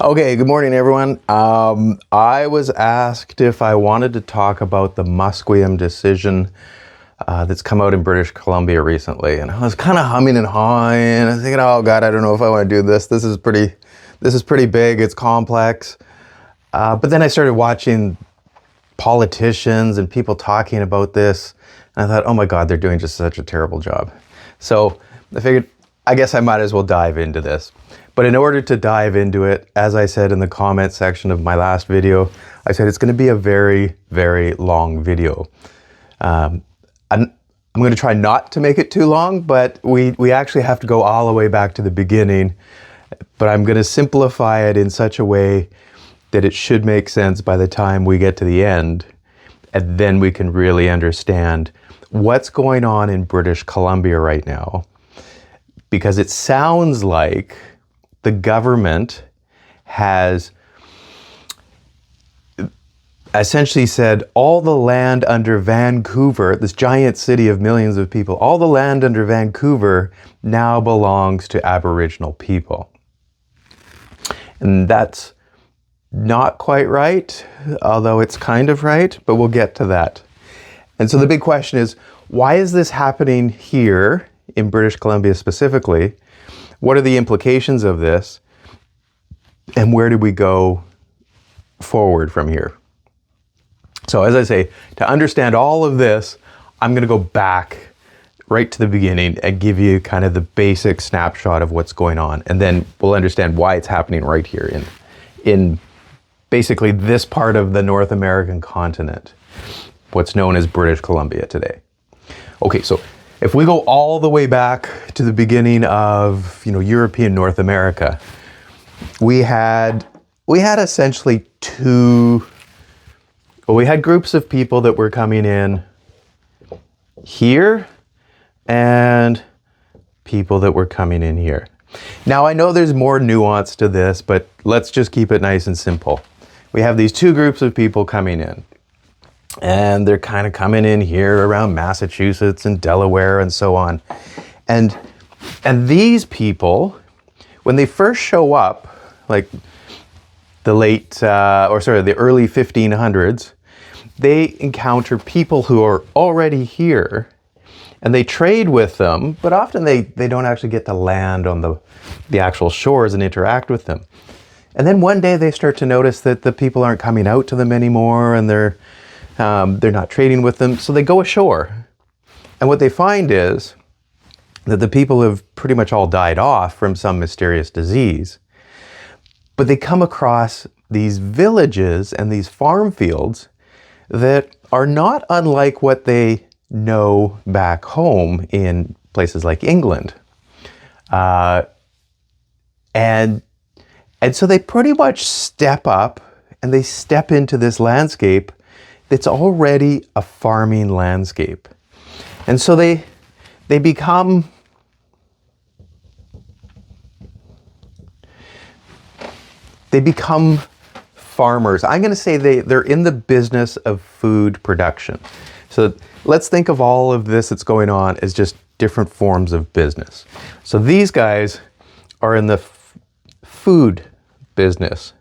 Okay, good morning, everyone. I was asked if I wanted to talk about the Musqueam decision that's come out in British Columbia recently, and I was kind of humming and hawing. I was thinking, "Oh God, I don't know if I want to do this. This is pretty big. It's complex." But then I started watching politicians and people talking about this, and I thought, "Oh my God, they're doing just such a terrible job." So I figured, I guess I might as well dive into this. But in order to dive into it, as I said in the comment section of my last video, I said it's going to be a very, very long video. I'm going to try not to make it too long, but we actually have to go all the way back to the beginning. But I'm going to simplify it in such a way that it should make sense by the time we get to the end. And then we can really understand what's going on in British Columbia right now. Because it sounds like the government has essentially said all the land under Vancouver, this giant city of millions of people, all the land under Vancouver now belongs to Aboriginal people. And that's not quite right, although it's kind of right, but we'll get to that. And so the big question is, why is this happening here in British Columbia specifically? What are the implications of this? And where do we go forward from here? So as I say, to understand all of this, I'm going to go back right to the beginning and give you kind of the basic snapshot of what's going on. And then we'll understand why it's happening right here in basically this part of the North American continent, what's known as British Columbia today. Okay, so if we go all the way back to the beginning of, European North America, we had essentially we had groups of people that were coming in here and people that were coming in here. Now, I know there's more nuance to this, but let's just keep it nice and simple. We have these two groups of people coming in. And they're kind of coming in here around Massachusetts and Delaware and so on. And these people, when they first show up, like the early 1500s, they encounter people who are already here and they trade with them, but often they don't actually get to land on the actual shores and interact with them. And then one day they start to notice that the people aren't coming out to them anymore, and they're not trading with them, so they go ashore. And what they find is that the people have pretty much all died off from some mysterious disease. But they come across these villages and these farm fields that are not unlike what they know back home in places like England. And so they pretty much step up and they step into this landscape it's already a farming landscape. And so they become farmers. I'm going to say they're in the business of food production. So let's think of all of this that's going on as just different forms of business. So these guys are in the food business.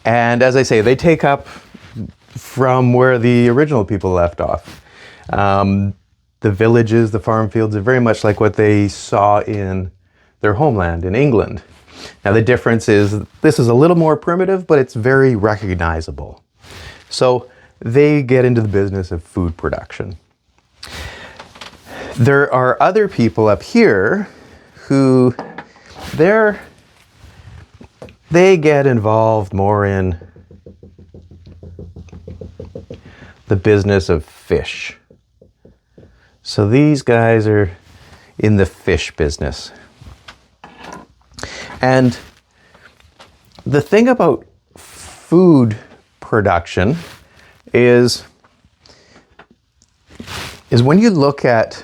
And as I say, they take up from where the original people left off. The villages, the farm fields are very much like what they saw in their homeland in England. Now the difference is this is a little more primitive, but it's very recognizable. So they get into the business of food production. There are other people up here who they get involved more in the business of fish. So these guys are in the fish business. And the thing about food production is when you look at,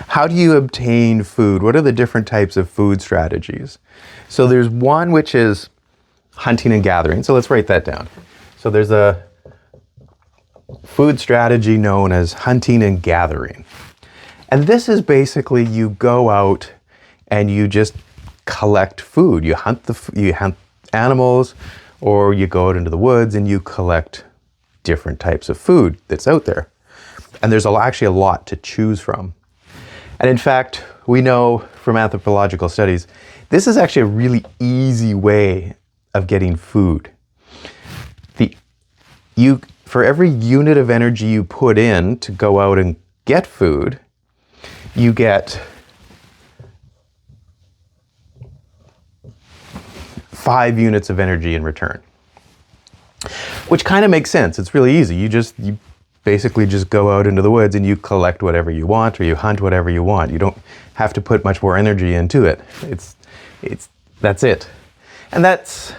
how do you obtain food? What are the different types of food strategies? So there's one which is hunting and gathering. So let's write that down. So there's a food strategy known as hunting and gathering. And this is basically you go out and you just collect food. You hunt animals, or you go out into the woods and you collect different types of food that's out there. And there's actually a lot to choose from. And in fact, we know from anthropological studies, this is actually a really easy way of getting food. For every unit of energy you put in to go out and get food, you get 5 units of energy in return. Which kind of makes sense. It's really easy. You basically just go out into the woods and you collect whatever you want, or you hunt whatever you want. You don't have to put much more energy into it. That's it. And that's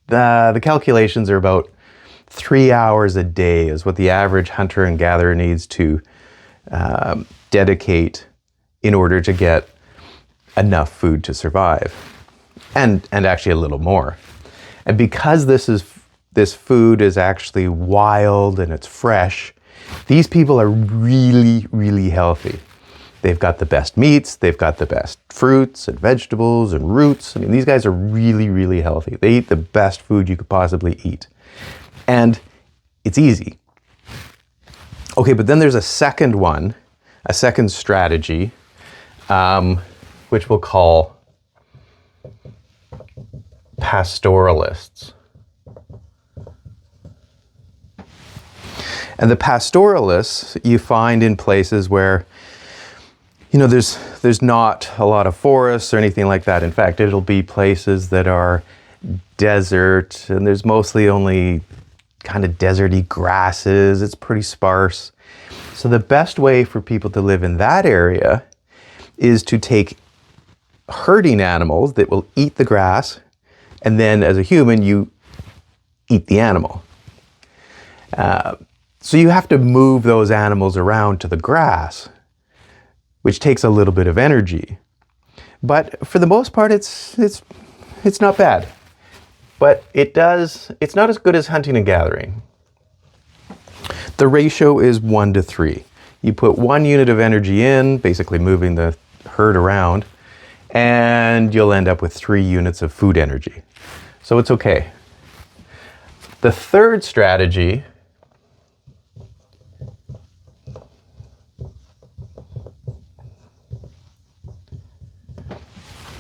the calculations are about 3 hours a day is what the average hunter and gatherer needs to dedicate in order to get enough food to survive, and actually a little more. And because this food is actually wild and it's fresh, these people are really, really healthy. They've got the best meats, they've got the best fruits and vegetables and roots. I mean, these guys are really, really healthy. They eat the best food you could possibly eat. And it's easy. Okay, but then there's a second strategy, which we'll call pastoralists. And the pastoralists you find in places where, there's not a lot of forests or anything like that. In fact, it'll be places that are desert, and there's mostly only kind of deserty grasses. It's pretty sparse. So the best way for people to live in that area is to take herding animals that will eat the grass, and then as a human, you eat the animal. So you have to move those animals around to the grass, which takes a little bit of energy. But for the most part, it's not bad. But it's not as good as hunting and gathering. The ratio is 1-3. You put 1 unit of energy in, basically moving the herd around, and you'll end up with 3 units of food energy. So it's okay. The third strategy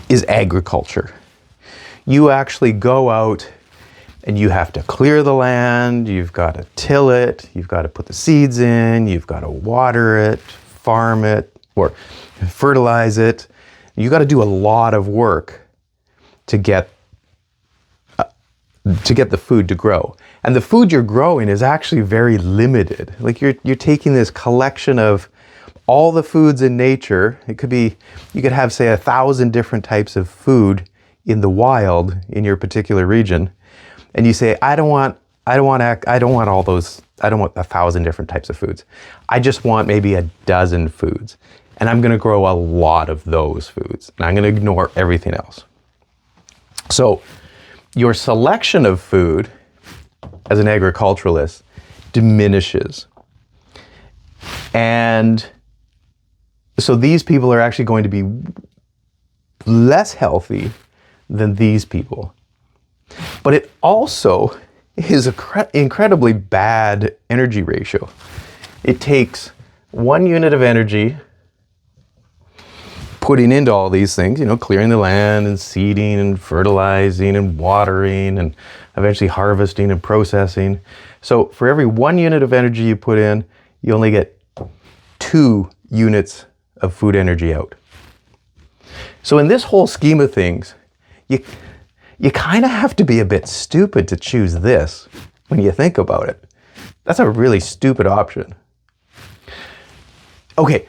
is agriculture. You actually go out and you have to clear the land, you've got to till it, you've got to put the seeds in, you've got to water it, farm it, or fertilize it. You got to do a lot of work to get the food to grow. And the food you're growing is actually very limited. Like you're taking this collection of all the foods in nature. It could be, you could have, say, 1,000 different types of food in the wild in your particular region, and you say, I don't want all those. I don't want 1,000 different types of foods. I just want maybe a dozen foods, and I'm going to grow a lot of those foods, and I'm going to ignore everything else. So your selection of food as an agriculturalist diminishes, and so these people are actually going to be less healthy than these people. But it also is an incredibly bad energy ratio. It takes 1 unit of energy putting into all these things, clearing the land and seeding and fertilizing and watering and eventually harvesting and processing. So for every 1 unit of energy you put in, you only get 2 units of food energy out. So in this whole scheme of things, you kind of have to be a bit stupid to choose this when you think about it. That's a really stupid option. Okay,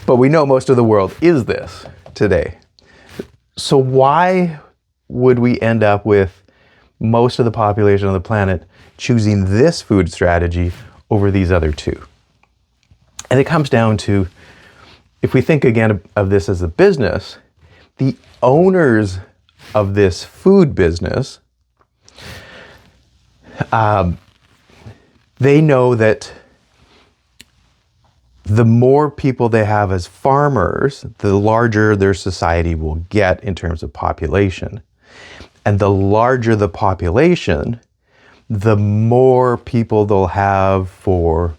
but we know most of the world is this today. So why would we end up with most of the population on the planet choosing this food strategy over these other two? And it comes down to, if we think again of this as a business, the owners of this food business, they know that the more people they have as farmers, the larger their society will get in terms of population. And the larger the population, the more people they'll have for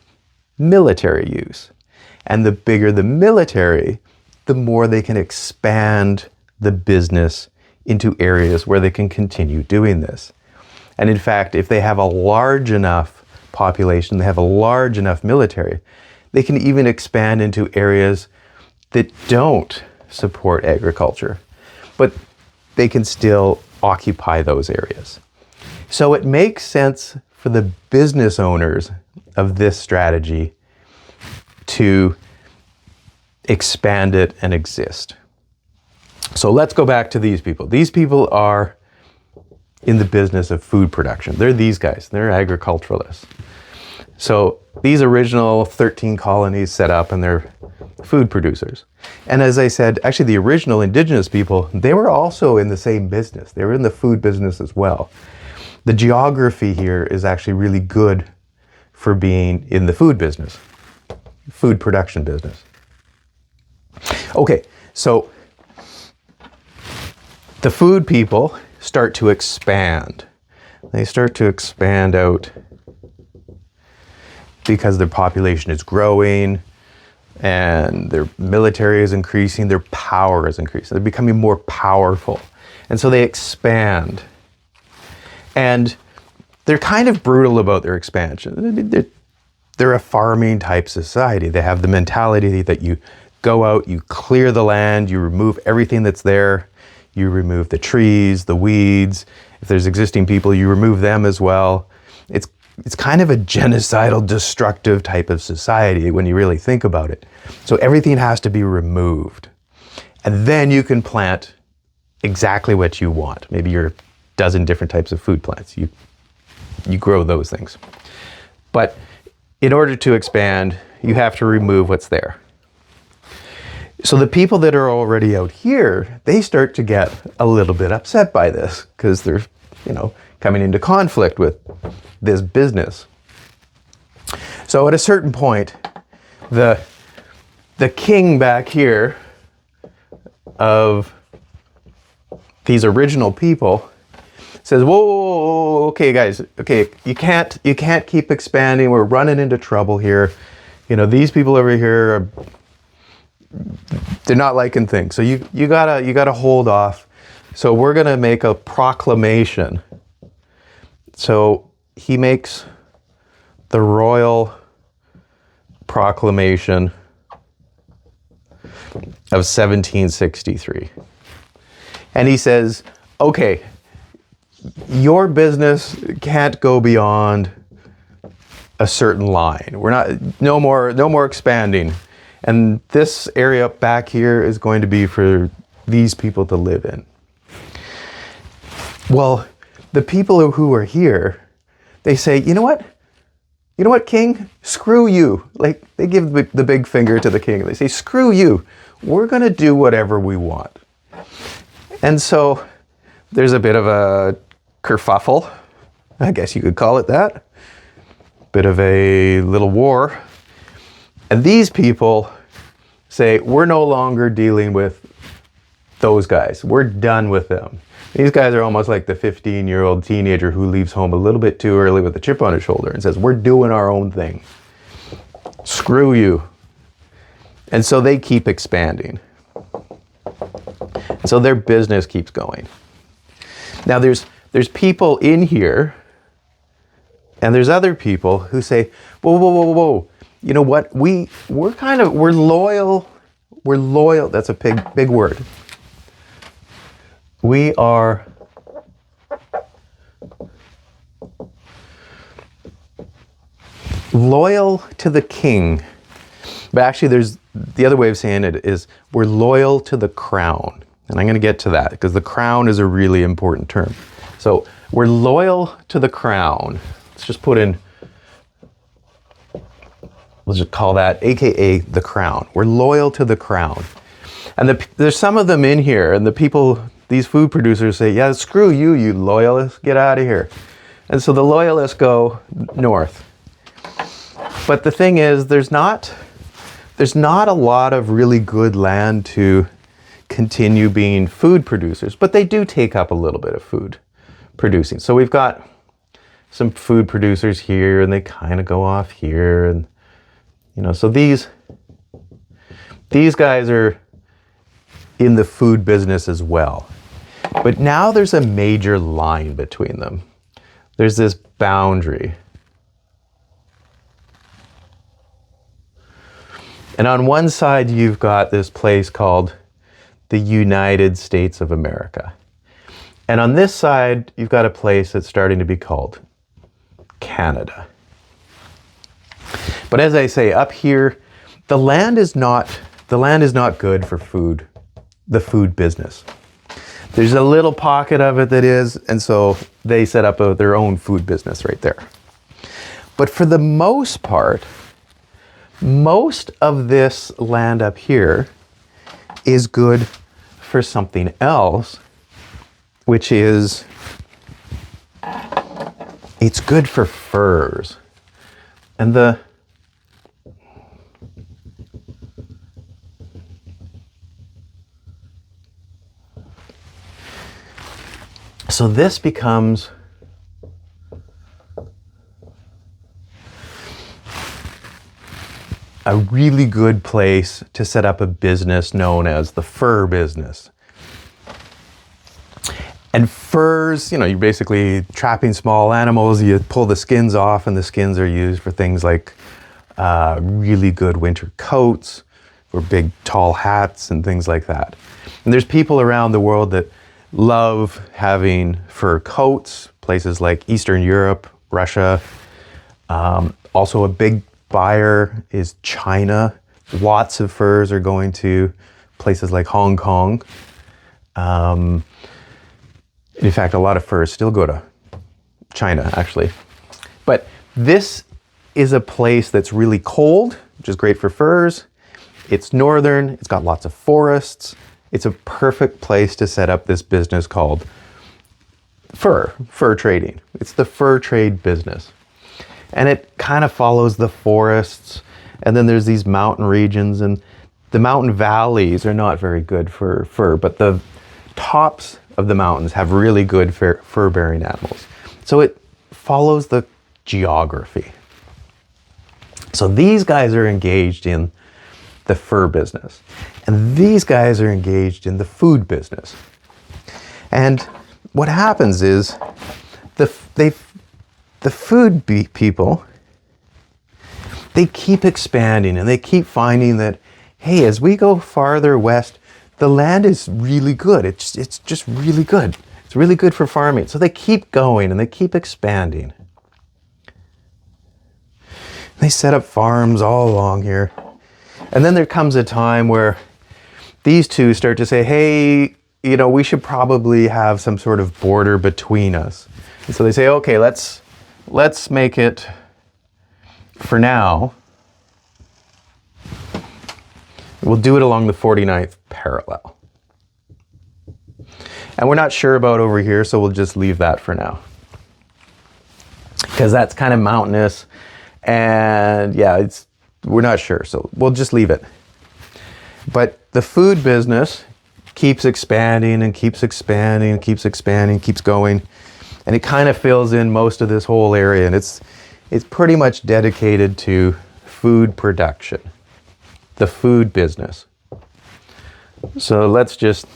military use. And the bigger the military, the more they can expand the business into areas where they can continue doing this. And in fact, if they have a large enough population, they have a large enough military, they can even expand into areas that don't support agriculture, but they can still occupy those areas. So it makes sense for the business owners of this strategy to expand it and exist. So let's go back to these people. These people are in the business of food production. They're these guys. They're agriculturalists. So these original 13 colonies set up, and they're food producers. And as I said, actually the original indigenous people, they were also in the same business. They were in the food business as well. The geography here is actually really good for being in the food business, food production business. Okay, so the food people start to expand. They start to expand out because their population is growing and their military is increasing, their power is increasing. They're becoming more powerful. And so they expand. And they're kind of brutal about their expansion. They're a farming type society. They have the mentality that you go out, you clear the land, you remove everything that's there. You remove the trees, the weeds. If there's existing people, you remove them as well. It's kind of a genocidal, destructive type of society when you really think about it. So everything has to be removed. And then you can plant exactly what you want. Maybe you're a dozen different types of food plants. You grow those things. But in order to expand, you have to remove what's there. So the people that are already out here, they start to get a little bit upset by this because they're, coming into conflict with this business. So at a certain point, the king back here of these original people says, whoa, okay guys, okay, you can't keep expanding. We're running into trouble here. These people over here they're not liking things. So you gotta hold off. So we're gonna make a proclamation. So he makes the Royal Proclamation of 1763. And he says, okay, your business can't go beyond a certain line. No more expanding. And this area back here is going to be for these people to live in. Well, the people who are here, they say, you know what, king? Screw you. Like, they give the big finger to the king. They say, screw you. We're going to do whatever we want. And so there's a bit of a kerfuffle, I guess you could call it that. Bit of a little war. And these people say, we're no longer dealing with those guys. We're done with them. These guys are almost like the 15-year-old teenager who leaves home a little bit too early with a chip on his shoulder and says, we're doing our own thing. Screw you. And so they keep expanding. And so their business keeps going. Now there's people in here, and there's other people who say, whoa. You know what? We're loyal. We're loyal. That's a big word. We are loyal to the king. But actually there's the other way of saying it is we're loyal to the crown. And I'm going to get to that because the crown is a really important term. So we're loyal to the crown. Let's just put in, let's just call that AKA the crown. We're loyal to the crown. And there's some of them in here, and the people, these food producers say, yeah, screw you, you loyalists, get out of here. And so the loyalists go north. But the thing is, there's not there's not a lot of really good land to continue being food producers, but they do take up a little bit of food producing. So we've got some food producers here, and they kind of go off here, and so these guys are in the food business as well. But now there's a major line between them. There's this boundary. And on one side, you've got this place called the United States of America. And on this side, you've got a place that's starting to be called Canada. But as I say, up here, the land is not good for food, the food business. There's a little pocket of it that is, and so they set up their own food business right there. But for the most part, most of this land up here is good for something else, which is, it's good for furs. And so this becomes a really good place to set up a business known as the fur business. And furs, you're basically trapping small animals. You pull the skins off, and the skins are used for things like really good winter coats or big tall hats and things like that. And there's people around the world that love having fur coats, places like Eastern Europe, Russia. Also a big buyer is China. Lots of furs are going to places like Hong Kong. In fact, a lot of furs still go to China, actually. But this is a place that's really cold, which is great for furs. It's northern, it's got lots of forests. It's a perfect place to set up this business called fur trading. It's the fur trade business. And it kind of follows the forests. And then there's these mountain regions, and the mountain valleys are not very good for fur, but the tops of the mountains have really good fur-bearing animals. So it follows the geography. So these guys are engaged in the fur business, and these guys are engaged in the food business. And what happens is the food people, they keep expanding, and they keep finding that, hey, as we go farther west, the land is really good. It's just really good. It's really good for farming. So they keep going, and they keep expanding. They set up farms all along here. And then there comes a time where these two start to say, hey, we should probably have some sort of border between us. And so they say, okay, let's make it, for now, we'll do it along the 49th parallel. And we're not sure about over here, so we'll just leave that for now. Because that's kind of mountainous, and yeah, we're not sure, so we'll just leave it. But the food business keeps expanding and keeps expanding and keeps expanding, keeps going, and it kind of fills in most of this whole area, and it's pretty much dedicated to food production, the food business. So let's just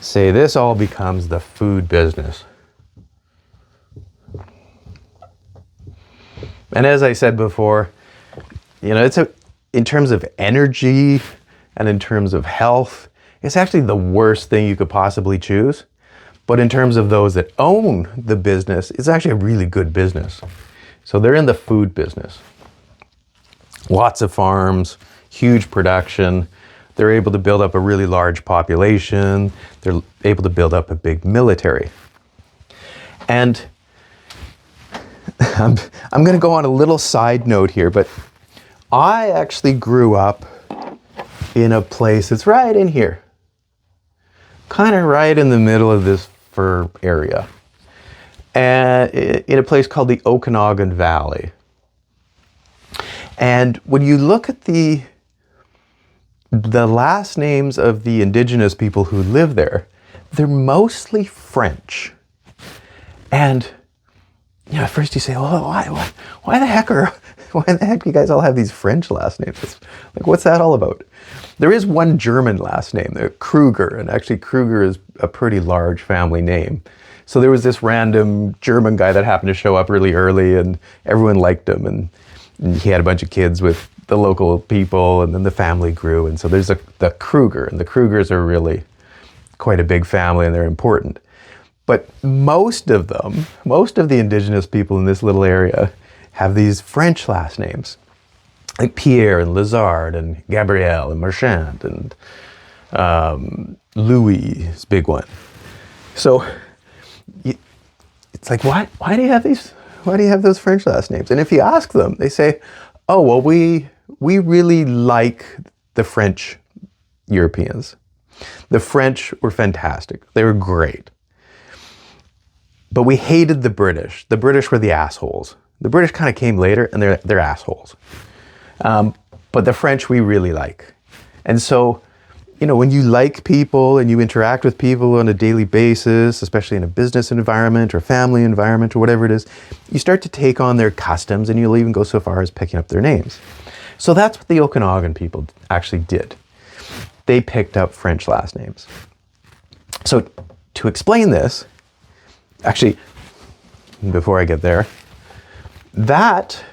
say this all becomes the food business. And as I said before, in terms of energy and in terms of health, it's actually the worst thing you could possibly choose. But in terms of those that own the business, it's actually a really good business. So they're in the food business. Lots of farms, huge production. They're able to build up a really large population. They're able to build up a big military. And I'm going to go on a little side note here, but I actually grew up in a place that's right in here, kind of right in the middle of this fur area, and in a place called the Okanagan Valley. And when you look at the the last names of the indigenous people who live there, they're mostly French. And at first you say, well, why the heck do you guys all have these French last names? Like, what's that all about? There is one German last name, Kruger, and actually Kruger is a pretty large family name. So there was this random German guy that happened to show up really early, and everyone liked him, and he had a bunch of kids with the local people, and then the family grew, and so there's the Kruger, and the Krugers are really quite a big family, and they're important. But most of the indigenous people in this little area have these French last names, like Pierre and Lazard and Gabrielle and Marchand and Louis is a big one. So it's like, why do you have these? Why do you have those French last names? And if you ask them, they say, oh, well, we really like the French Europeans. The French were fantastic. They were great. But we hated the British. The British were the assholes. The British kind of came later, and they're assholes. But the French we really like. And so, when you like people and you interact with people on a daily basis, especially in a business environment or family environment or whatever it is, you start to take on their customs, and you'll even go so far as picking up their names. So that's what the Okanagan people actually did. They picked up French last names. So to explain this, actually, before I get there, that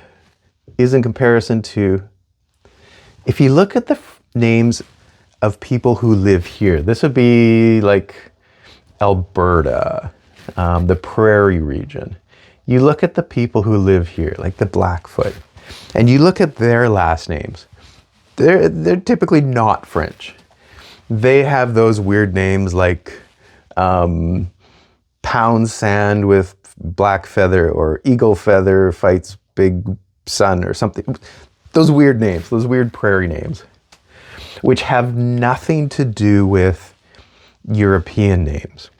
is in comparison to, if you look at the names of people who live here, this would be like Alberta, the Prairie region. You look at the people who live here, like the Blackfoot, and you look at their last names. They're typically not French. They have those weird names like Pound Sand with Black Feather, or Eagle Feather fights Big Sun, or something. Those weird names, those weird prairie names, which have nothing to do with European names.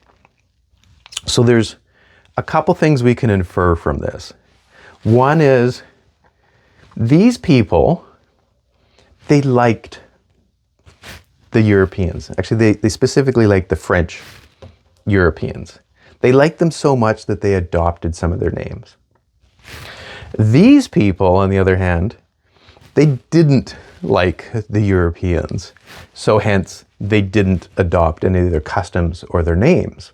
So there's a couple things we can infer from this. One is, these people, they liked the Europeans. Actually, they specifically liked the French Europeans. They liked them so much that they adopted some of their names. These people, on the other hand, they didn't like the Europeans, so hence they didn't adopt any of their customs or their names.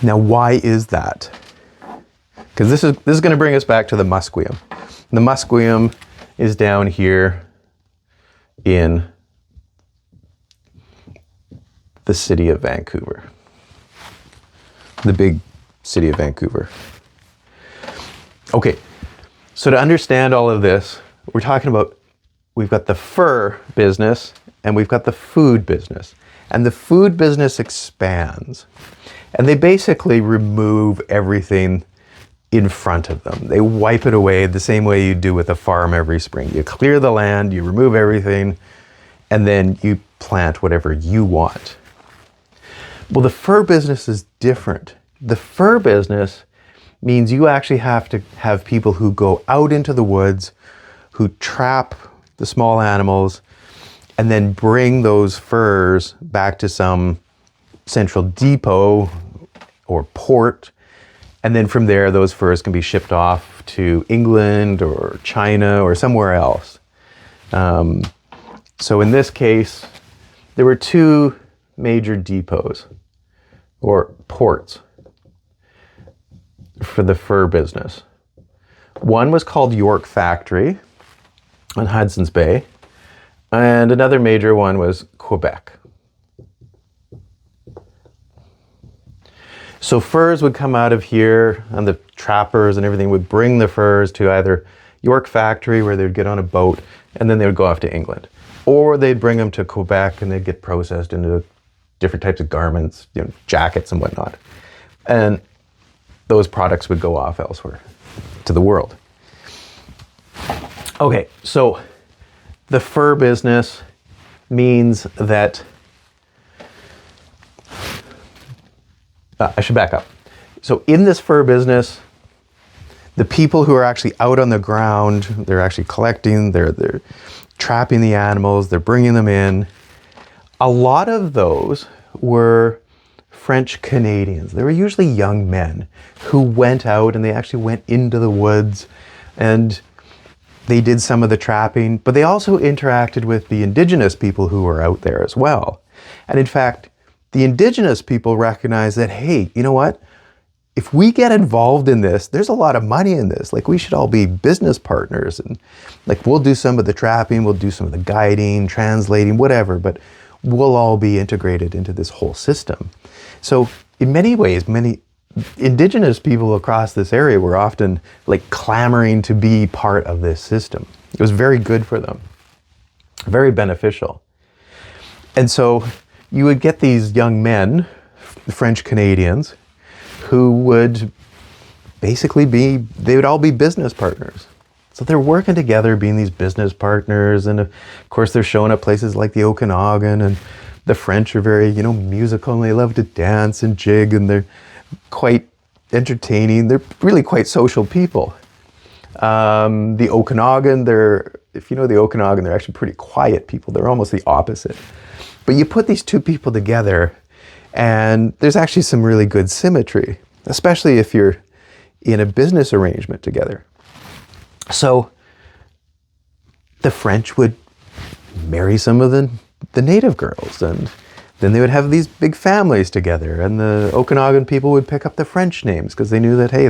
Now, why is that? Because this is going to bring us back to the Musqueam. The Musqueam is down here in the city of Vancouver, the big city of Vancouver. Okay, so to understand all of this, we're talking about, we've got the fur business and we've got the food business. And the food business expands. And they basically remove everything in front of them. They wipe it away the same way you do with a farm every spring. You clear the land, you remove everything, and then you plant whatever you want. Well, the fur business is different. The fur business means you actually have to have people who go out into the woods, who trap the small animals, and then bring those furs back to some central depot or port. And then from there, those furs can be shipped off to England or China or somewhere else. So in this case, there were two major depots or ports for the fur business. One was called York Factory on Hudson's Bay, and another major one was Quebec. So furs would come out of here, and the trappers and everything would bring the furs to either York Factory, where they'd get on a boat, and then they would go off to England. Or they'd bring them to Quebec, and they'd get processed into different types of garments, jackets and whatnot. And those products would go off elsewhere to the world. Okay, so the fur business means that I should back up. So in this fur business, The people who are actually out on the ground, they're actually collecting, they're trapping the animals, they're bringing them in. A lot of those were French Canadians. They were usually young men who went out and they actually went into the woods and they did some of the trapping, but they also interacted with the indigenous people who were out there as well. And in fact, the indigenous people recognized that, hey, you know what? If we get involved in this, there's a lot of money in this. Like, we should all be business partners, and like, we'll do some of the trapping, we'll do some of the guiding, translating, whatever, but we'll all be integrated into this whole system. So in many ways, many indigenous people across this area were often like clamoring to be part of this system. It was very good for them, very beneficial. And so you would get these young men, French Canadians, who would basically they would all be business partners. So they're working together, being these business partners. And of course, they're showing up places like the Okanagan, and the French are very, musical, and they love to dance and jig, and they're quite entertaining. They're really quite social people. The Okanagan, if you know the Okanagan, they're actually pretty quiet people. They're almost the opposite. But you put these two people together, and there's actually some really good symmetry, especially if you're in a business arrangement together. So the French would marry some of the native girls, and then they would have these big families together, and the Okanagan people would pick up the French names because they knew that, hey,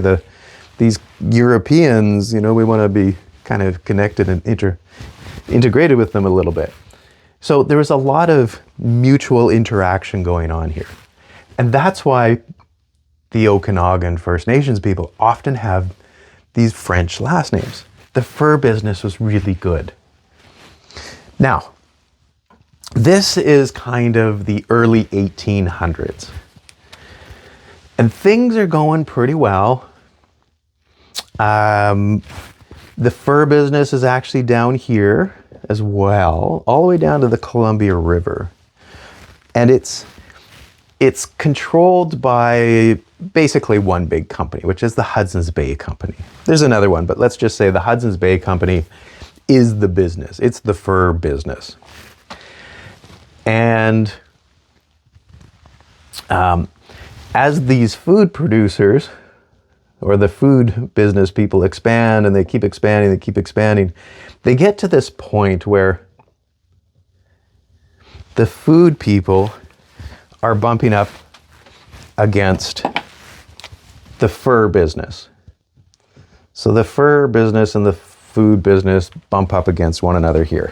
these Europeans, we want to be kind of connected and integrated with them a little bit. So there was a lot of mutual interaction going on here. And that's why the Okanagan First Nations people often have these French last names. The fur business was really good. Now, this is kind of the early 1800s. And things are going pretty well. The fur business is actually down here as well, all the way down to the Columbia River. And it's controlled by basically one big company, which is the Hudson's Bay Company. There's another one, but let's just say the Hudson's Bay Company is the business. It's the fur business. And as these food producers, or the food business people, expand, and they keep expanding, they get to this point where the food people are bumping up against the fur business. So the fur business and the food business bump up against one another here.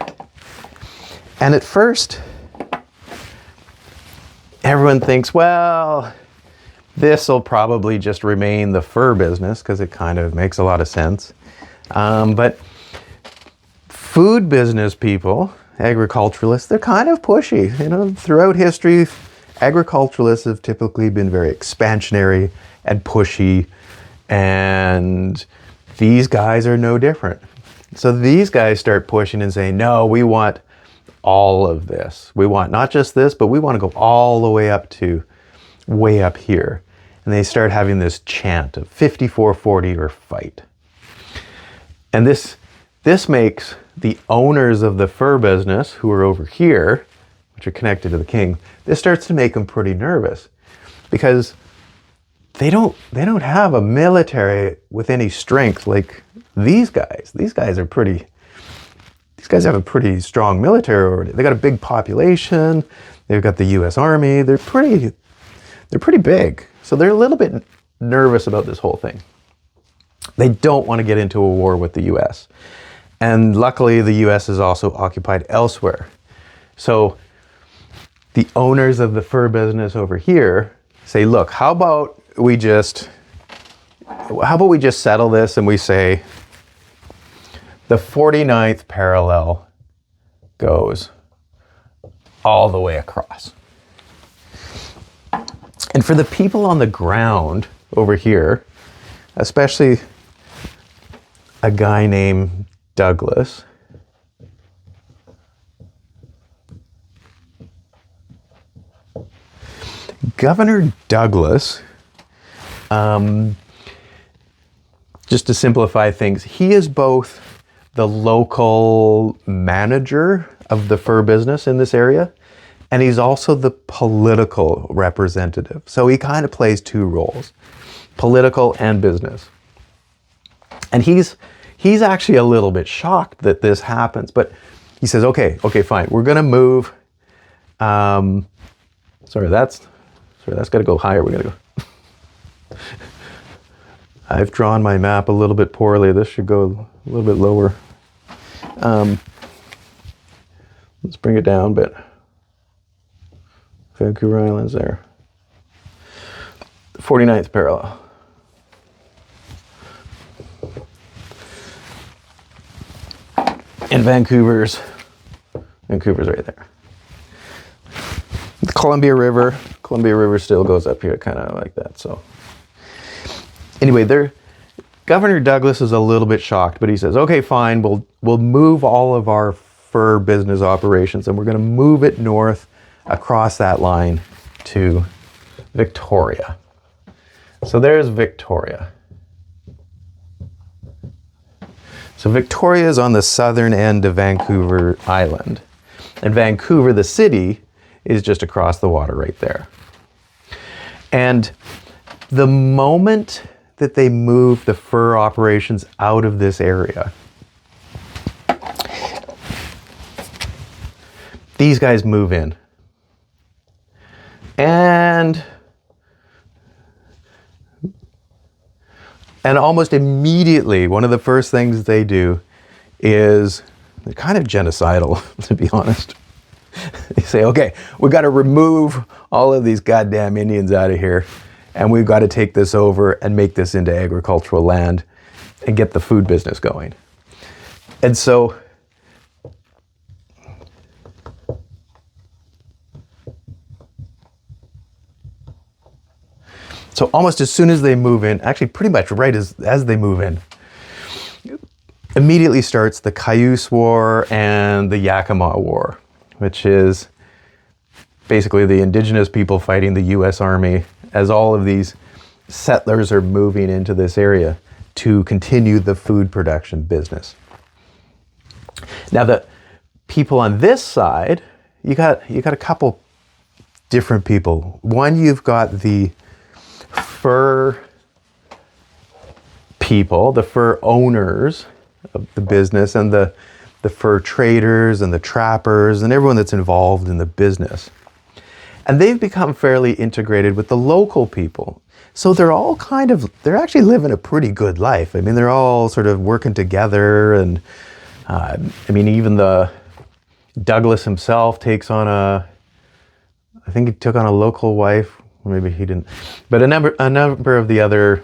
And at first, everyone thinks, well, this will probably just remain the fur business because it kind of makes a lot of sense. But food business people, agriculturalists, they're kind of pushy. Throughout history, agriculturalists have typically been very expansionary and pushy, and these guys are no different. So these guys start pushing and saying, no, we want all of this. We want not just this, but we want to go all the way up here. And they start having this chant of 54-40 or fight. And this makes the owners of the fur business, who are over here, which are connected to the king, this starts to make them pretty nervous, because they don't have a military with any strength like these guys. These guys have a pretty strong military already. They got a big population. They've got the U.S. Army. They're pretty big. So they're a little bit nervous about this whole thing. They don't want to get into a war with the U.S. And luckily, the U.S. is also occupied elsewhere. So the owners of the fur business over here say, look, how about we just settle this, and we say the 49th parallel goes all the way across. And for the people on the ground over here, especially a guy named Douglas, Governor Douglas just to simplify things, he is both the local manager of the fur business in this area, and he's also the political representative. So he kind of plays two roles, political and business. And he's actually a little bit shocked that this happens, but he says, okay, fine. We're going to move. Sorry, that's got to go higher. We got to go. I've drawn my map a little bit poorly. This should go a little bit lower. Let's bring it down a bit. Vancouver Island's there. 49th parallel. And Vancouver's right there. The Columbia River still goes up here kind of like that. So anyway, Governor Douglas is a little bit shocked, but he says, okay, fine, we'll move all of our fur business operations and we're going to move it north across that line to Victoria. So there's Victoria. So Victoria is on the southern end of Vancouver Island. And Vancouver, the city, is just across the water right there. And the moment that they move the fur operations out of this area, these guys move in. And almost immediately, one of the first things they do is, they're kind of genocidal, to be honest. They say, okay, we got to remove all of these goddamn Indians out of here, and we've got to take this over and make this into agricultural land and get the food business going. And so almost as soon as they move in, actually pretty much right as they move in, immediately starts the Cayuse War and the Yakima War, which is basically the indigenous people fighting the US Army as all of these settlers are moving into this area to continue the food production business. Now the people on this side, you got a couple different people. One, you've got the fur people, the fur owners of the business, and the fur traders and the trappers and everyone that's involved in the business. And they've become fairly integrated with the local people. So they're actually living a pretty good life. I mean, they're all sort of working together, and even Douglas himself takes on I think he took on a local wife. Maybe he didn't, but a number of the other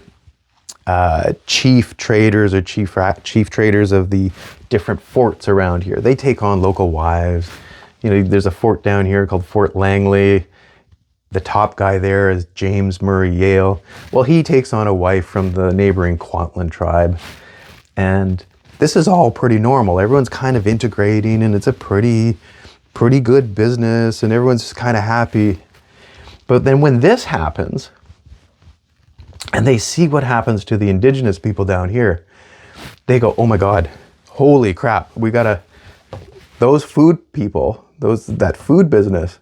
chief traders or chief traders of the different forts around here, they take on local wives. You know, there's a fort down here called Fort Langley. The top guy there is James Murray Yale. Well, he takes on a wife from the neighboring Kwantlen tribe, and this is all pretty normal. Everyone's kind of integrating, and it's a pretty good business, and everyone's kind of happy. But then when this happens, and they see what happens to the indigenous people down here, they go, oh my God, holy crap, those food people, that food business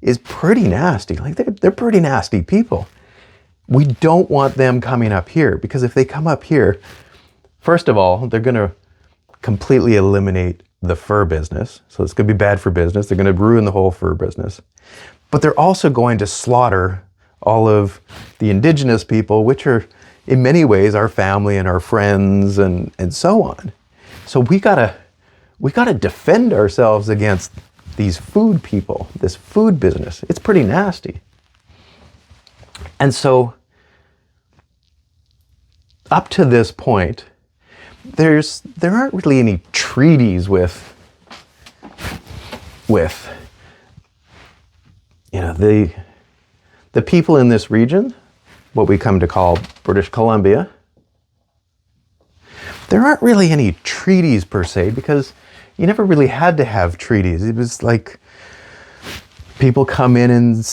is pretty nasty. Like they're pretty nasty people. We don't want them coming up here, because if they come up here, first of all, they're going to completely eliminate the fur business. So it's going to be bad for business. They're going to ruin the whole fur business. But they're also going to slaughter all of the indigenous people, which are in many ways our family and our friends and so on. So we gotta defend ourselves against these food people, this food business. It's pretty nasty. And so up to this point, there aren't really any treaties with the people in this region, what we come to call British Columbia. There aren't really any treaties per se, because you never really had to have treaties. It was like people come in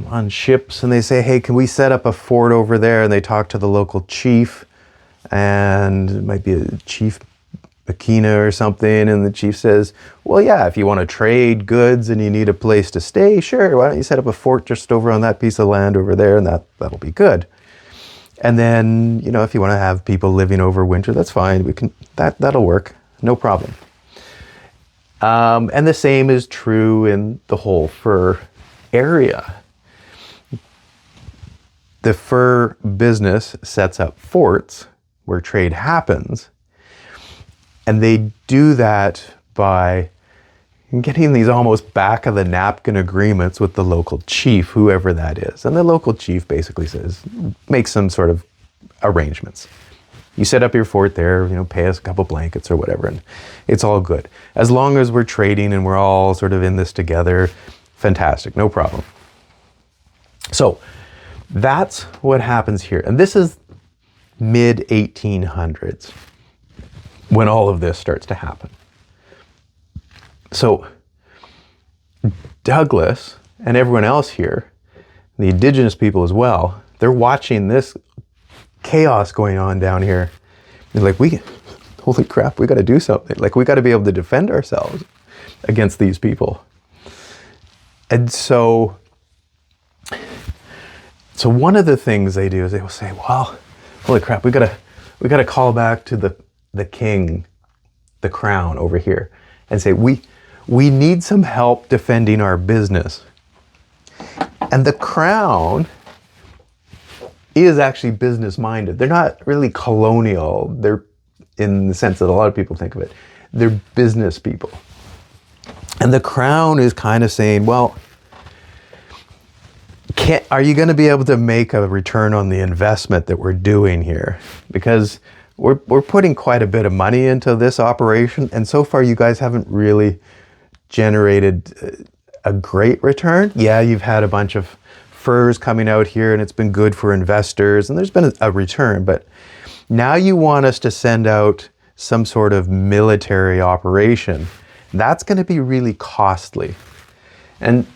on ships and they say, hey, can we set up a fort over there? And they talk to the local chief, and it might be a Chief Makina or something, and the chief says, well, yeah, if you want to trade goods and you need a place to stay, sure, why don't you set up a fort just over on that piece of land over there, and that'll be good. And then, you know, if you want to have people living over winter, that's fine. That'll work, no problem. And the same is true in the whole fur area. The fur business sets up forts where trade happens, and they do that by getting these almost back of the napkin agreements with the local chief, whoever that is. And the local chief basically says, make some sort of arrangements. You set up your fort there, you know, pay us a couple blankets or whatever, and it's all good. As long as we're trading and we're all sort of in this together, fantastic, no problem. So that's what happens here. And this is mid-1800s when all of this starts to happen. So Douglas and everyone else here, the indigenous people as well, they're watching this chaos going on down here. They're like, holy crap, we got to do something. Like, we got to be able to defend ourselves against these people. And so one of the things they do is they will say, well, holy crap, we got to call back to the king, the crown over here, and say, we need some help defending our business. And the crown is actually business minded. They're not really colonial. They're, in the sense that a lot of people think of it, they're business people. And the crown is kind of saying, well, are you going to be able to make a return on the investment that we're doing here? Because we're putting quite a bit of money into this operation, and so far you guys haven't really generated a great return. Yeah, you've had a bunch of furs coming out here and it's been good for investors and there's been a return, but now you want us to send out some sort of military operation. That's going to be really costly. And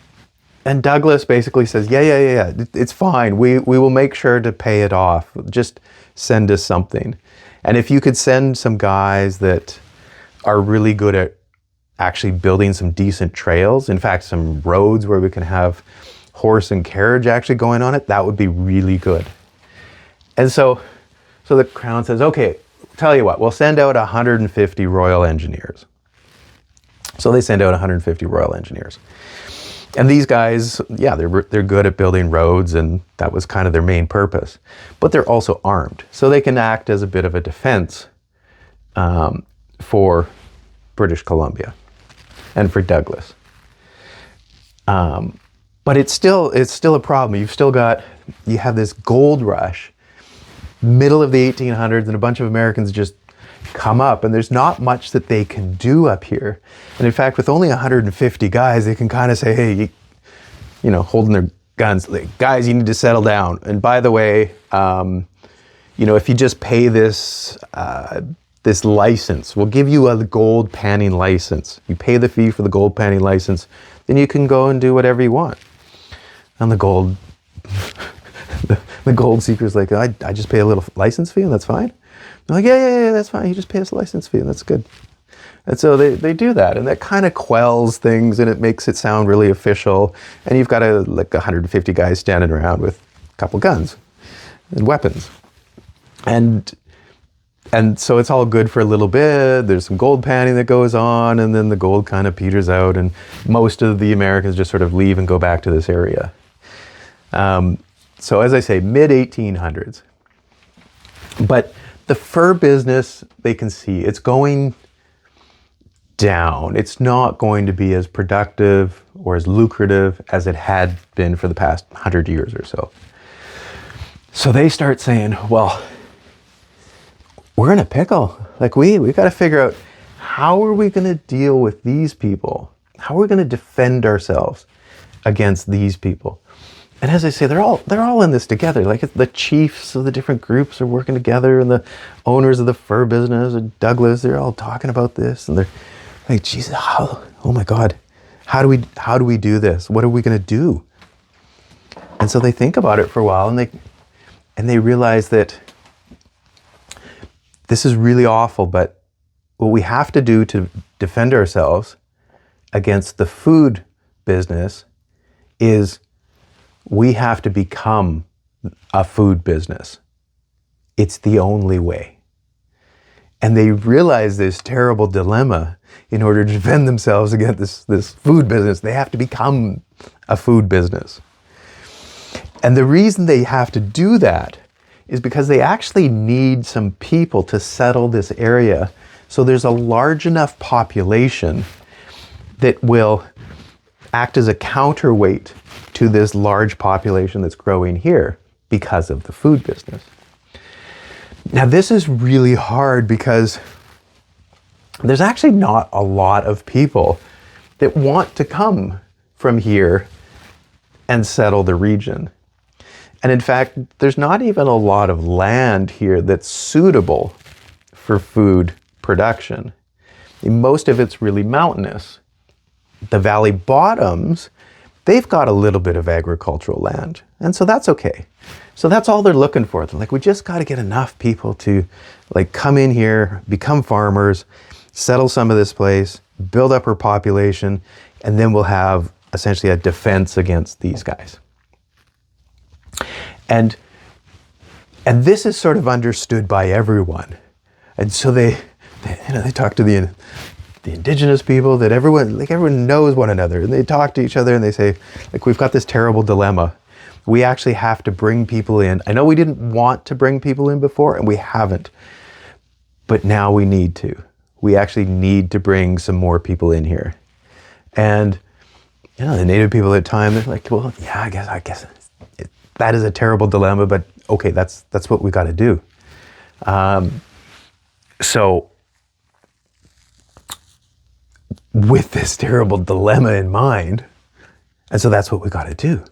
Douglas basically says, yeah, it's fine. We will make sure to pay it off. Just send us something. And if you could send some guys that are really good at actually building some decent trails, in fact, some roads where we can have horse and carriage actually going on it, that would be really good. And so the crown says, okay, tell you what, we'll send out 150 Royal Engineers. So they send out 150 Royal Engineers. And these guys, yeah, they're good at building roads, and that was kind of their main purpose. But they're also armed, so they can act as a bit of a defense for British Columbia and for Douglas. But it's still a problem. You have this gold rush, middle of the 1800s, and a bunch of Americans just come up, and there's not much that they can do up here. And in fact, with only 150 guys, they can kind of say, hey, you know, holding their guns, like, guys, you need to settle down. And by the way, you know, if you just pay this license, we'll give you a gold panning license. You pay the fee for the gold panning license, then you can go and do whatever you want. And the gold seeker's like, I just pay a little license fee and that's fine. They're like, yeah, that's fine. You just pay us a license fee and that's good. And so they do that, and that kind of quells things, and it makes it sound really official. And you've got 150 guys standing around with a couple guns and weapons. And so it's all good for a little bit. There's some gold panning that goes on, and then the gold kind of peters out, and most of the Americans just sort of leave and go back to this area. So as I say, mid-1800s. But the fur business, they can see, it's going down. It's not going to be as productive or as lucrative as it had been for the past 100 years or so. So they start saying, well, we're in a pickle. Like, we got to figure out, how are we going to deal with these people? How are we going to defend ourselves against these people? And as I say, they're all in this together. Like, the chiefs of the different groups are working together, and the owners of the fur business, and Douglas, they're all talking about this, and they're like, Jesus, oh my God, how do we do this? What are we going to do? And so they think about it for a while, and they realize that this is really awful, but what we have to do to defend ourselves against the food business is we have to become a food business. It's the only way. And they realize this terrible dilemma. In order to defend themselves against this food business, they have to become a food business. And the reason they have to do that is because they actually need some people to settle this area. So there's a large enough population that will act as a counterweight to this large population that's growing here because of the food business. Now, this is really hard because there's actually not a lot of people that want to come from here and settle the region. And in fact, there's not even a lot of land here that's suitable for food production. Most of it's really mountainous. The valley bottoms, they've got a little bit of agricultural land, and so that's okay. So that's all they're looking for. They're like, we just got to get enough people to like come in here, become farmers, settle some of this place, build up our population, and then we'll have essentially a defense against these guys. And this is sort of understood by everyone. And so they talk to the indigenous people, that everyone knows one another, and they talk to each other and they say, like, we've got this terrible dilemma. We actually have to bring people in. I know we didn't want to bring people in before, and we haven't, but now we need to. We actually need to bring some more people in here. And the native people at the time, they're like, well, yeah, I guess that is a terrible dilemma, but okay, that's what we got to do. So with this terrible dilemma in mind, and so that's what we got to do.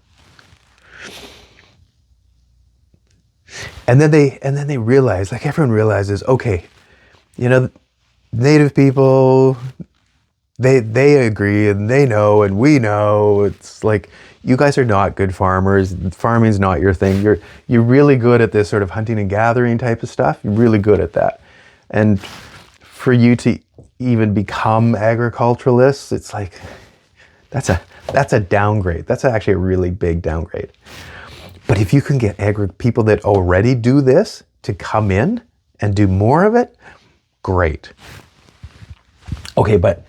And then they realize, like everyone realizes, okay, native people, they agree and they know and we know. It's like, you guys are not good farmers. Farming's not your thing. You're really good at this sort of hunting and gathering type of stuff. You're really good at that. And for you to even become agriculturalists, it's like, that's a downgrade. That's actually a really big downgrade. But if you can get people that already do this to come in and do more of it, great. Okay, but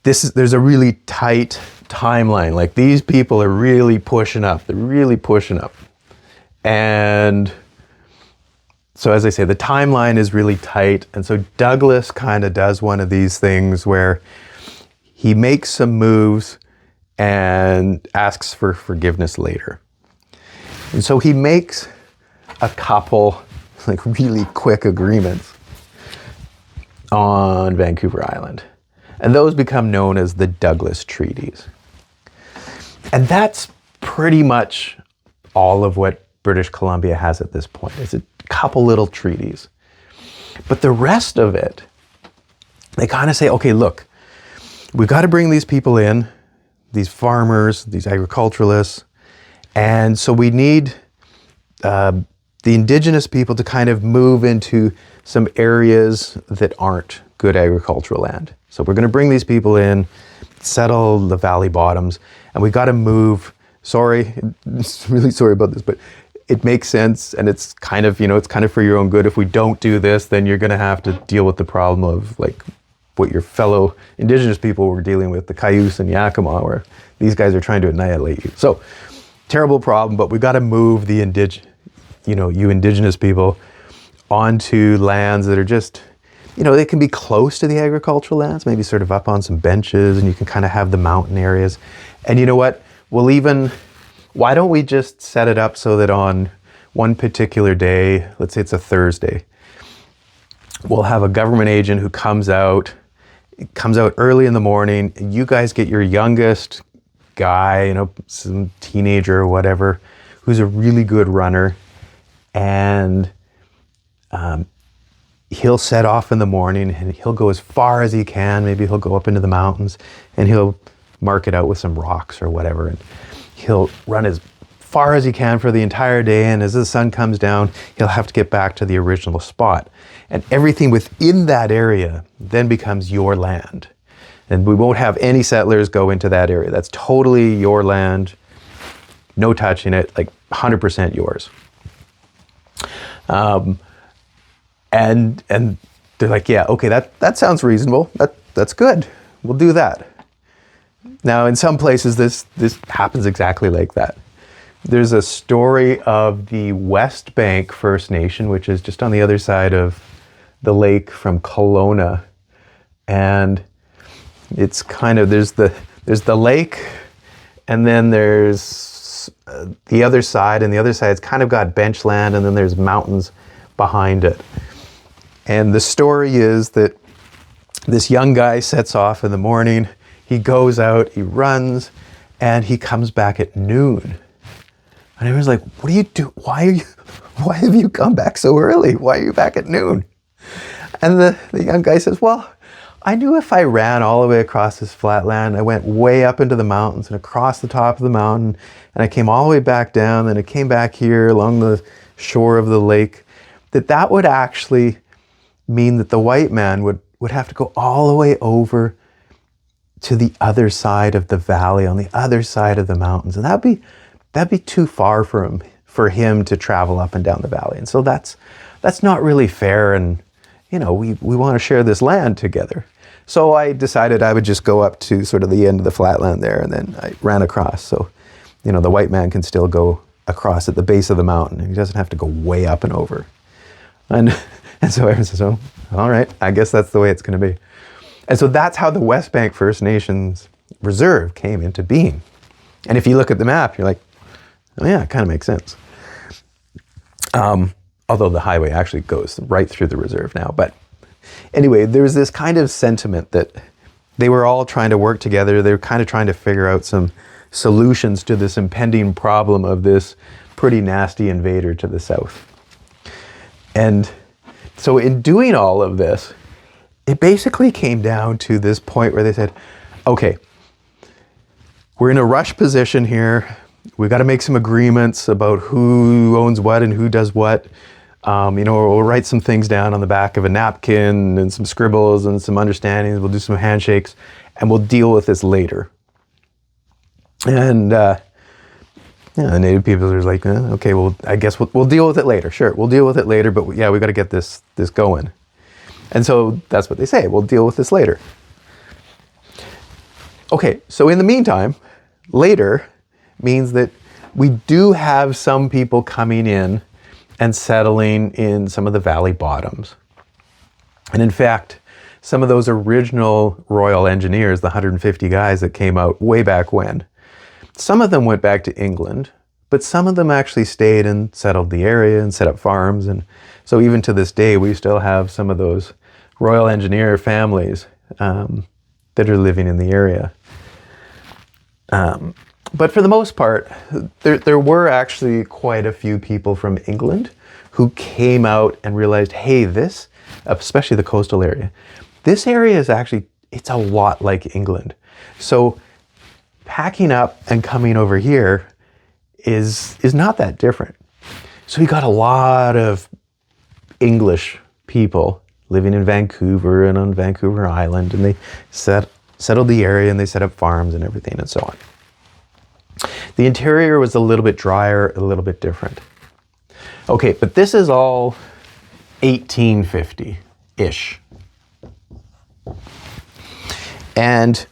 there's a really tight timeline. Like, these people are really pushing up. They're really pushing up. And so, as I say, the timeline is really tight. And so Douglas kind of does one of these things where he makes some moves and asks for forgiveness later. And so he makes a couple like really quick agreements on Vancouver Island. And those become known as the Douglas Treaties. And that's pretty much all of what British Columbia has at this point. It's a couple little treaties. But the rest of it, they kind of say, okay, look, we've got to bring these people in, these farmers, these agriculturalists, and so we need the indigenous people to kind of move into some areas that aren't good agricultural land. So we're going to bring these people in, settle the valley bottoms, and we got to move. Sorry, really sorry about this, but it makes sense, and it's kind of, it's kind of for your own good. If we don't do this, then you're going to have to deal with the problem of like what your fellow indigenous people were dealing with, the Cayuse and Yakima, where these guys are trying to annihilate you. So terrible problem, but we got to move the you indigenous people onto lands that are just, they can be close to the agricultural lands, maybe sort of up on some benches, and you can kind of have the mountain areas. And you know what? Why don't we just set it up so that on one particular day, let's say it's a Thursday, we'll have a government agent who comes out early in the morning, and you guys get your youngest guy, some teenager or whatever, who's a really good runner, and he'll set off in the morning and he'll go as far as he can. Maybe he'll go up into the mountains and he'll mark it out with some rocks or whatever, and he'll run as far as he can for the entire day, and as the sun comes down, he'll have to get back to the original spot. And everything within that area then becomes your land. And we won't have any settlers go into that area. That's totally your land, no touching it, like 100% yours. And they're like, yeah, okay, that sounds reasonable. That's good. We'll do that. Now, in some places, this happens exactly like that. There's a story of the West Bank First Nation, which is just on the other side of the lake from Kelowna, and it's kind of there's the lake, and then there's the other side, and the other side's kind of got bench land, and then there's mountains behind it. And the story is that this young guy sets off in the morning. He goes out, he runs, and he comes back at noon. And everyone's like, what do you do? Why have you come back so early? Why are you back at noon? And the young guy says, well, I knew if I ran all the way across this flat land, I went way up into the mountains and across the top of the mountain, and I came all the way back down, and I came back here along the shore of the lake, that would actually mean that the white man would have to go all the way over to the other side of the valley, on the other side of the mountains. And that'd be too far for him to travel up and down the valley. And so that's not really fair. And, we want to share this land together. So I decided I would just go up to sort of the end of the flatland there, and then I ran across. So, the white man can still go across at the base of the mountain, and he doesn't have to go way up and over. And so everyone says, oh, all right, I guess that's the way it's going to be. And so that's how the West Bank First Nations Reserve came into being. And if you look at the map, you're like, oh yeah, it kind of makes sense. Although the highway actually goes right through the reserve now. But anyway, there's this kind of sentiment that they were all trying to work together. They were kind of trying to figure out some solutions to this impending problem of this pretty nasty invader to the south. And so in doing all of this, it basically came down to this point where they said, okay, we're in a rush position here. We've got to make some agreements about who owns what and who does what. We'll write some things down on the back of a napkin and some scribbles and some understandings. We'll do some handshakes, and we'll deal with this later. And the native people are like, okay, well, I guess we'll deal with it later. Sure, we'll deal with it later, but yeah, we got to get this going. And so that's what they say. We'll deal with this later. Okay, so in the meantime, later means that we do have some people coming in and settling in some of the valley bottoms. And in fact, some of those original Royal Engineers, the 150 guys that came out way back when, some of them went back to England, but some of them actually stayed and settled the area and set up farms. And so even to this day, we still have some of those Royal Engineer families that are living in the area. But for the most part, there were actually quite a few people from England who came out and realized, hey, this, especially the coastal area, this area is actually, it's a lot like England. So packing up and coming over here is not that different. So you got a lot of English people living in Vancouver and on Vancouver Island, and they settled the area and they set up farms and everything and so on. The interior was a little bit drier, a little bit different. Okay, but this is all 1850-ish. And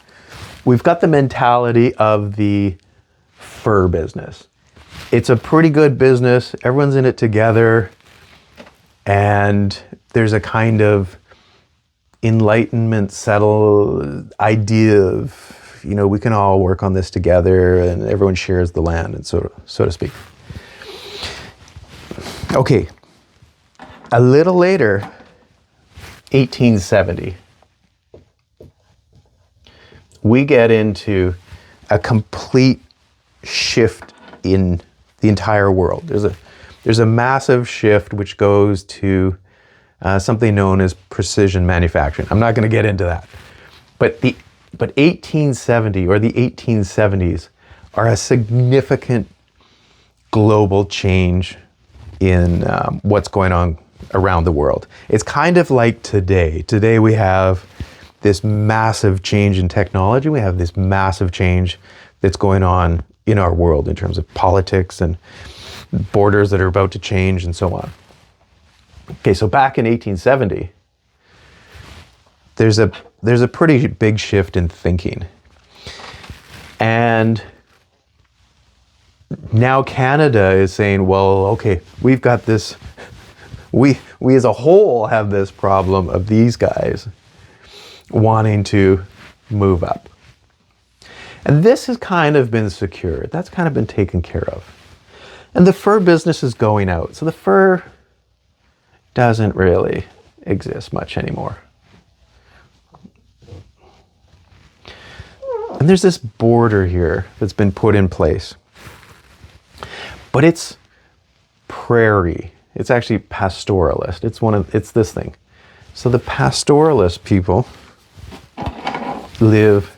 we've got the mentality of the fur business. It's a pretty good business. Everyone's in it together. And there's a kind of Enlightenment settled idea of, we can all work on this together and everyone shares the land, and so to speak. Okay, a little later, 1870, we get into a complete shift in the entire world. There's a massive shift which goes to something known as precision manufacturing. I'm not going to get into that. But 1870 or the 1870s are a significant global change in what's going on around the world. It's kind of like today. Today we have this massive change in technology. We have this massive change that's going on in our world in terms of politics and borders that are about to change and so on. Okay, so back in 1870, there's a pretty big shift in thinking. And now Canada is saying, well, okay, we've got this, we as a whole have this problem of these guys wanting to move up. And this has kind of been secured. That's kind of been taken care of. And the fur business is going out. So the fur doesn't really exist much anymore. And there's this border here that's been put in place. But it's prairie. It's actually pastoralist. It's this thing. So the pastoralist people live